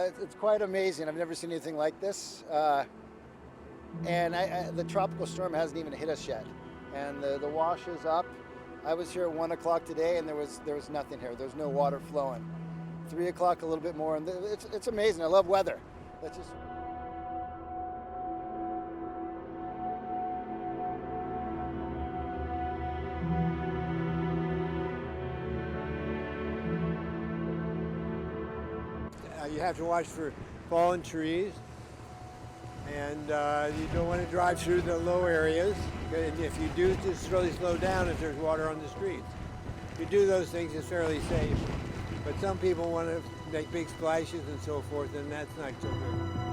it's quite amazing. I've never seen anything like this. And the tropical storm hasn't even hit us yet. And the wash is up. I was here at 1 o'clock today, and there was nothing here. There's no water flowing. 3 o'clock, a little bit more, and it's amazing. I love weather. Let's just. You have to watch for fallen trees, and you don't want to drive through the low areas. If you do, just really slow down if there's water on the streets. If you do those things, it's fairly safe. But some people want to make big splashes and so forth, and that's not so good.